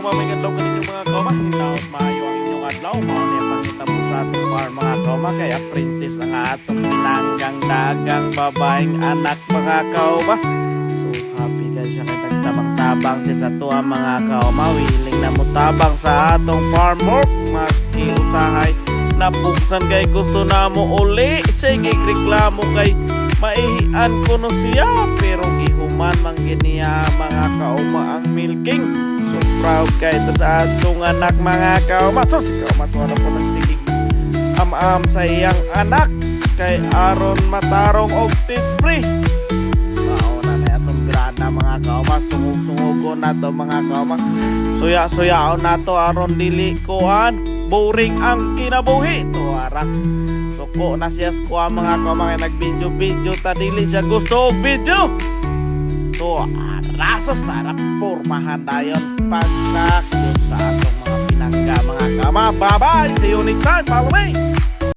Mamay adlaw kaninyo mga kauma. Hinaot maayo ang inyong adlaw. Mao ni pangita mo sa atong farm mga kauma kay apprentice na nga atong pinanggang dagang babaeng anak mga kauma. So happy guys siya kay tagtabang-tabang siya sa tuwa mga kauma. Willing na mo tabang sa atong farm work. Maski usahay napuksan kay gusto na mo uli. Sige reklamo kay maihian ko no siya pero gihuman man giniya mga kauma ang milking. So proud kay sa atong anak mga kauma. So si kauma to na po nagsigig am sa iyang anak kay aron matarong og teach free. Mauna na atong grana mga kauma. Sungog-sungogon na to mga kauma. Suya-suyaon na to aron dili kuan boring ang kinabuhi to arak. Suko na siya sa mga kauma kay nag-video ta dili siya gusto og video. To rasos tarap pormahan dayon pagka sa atong mga pinangga mga kauma. Bye bye, see you next time. Follow me.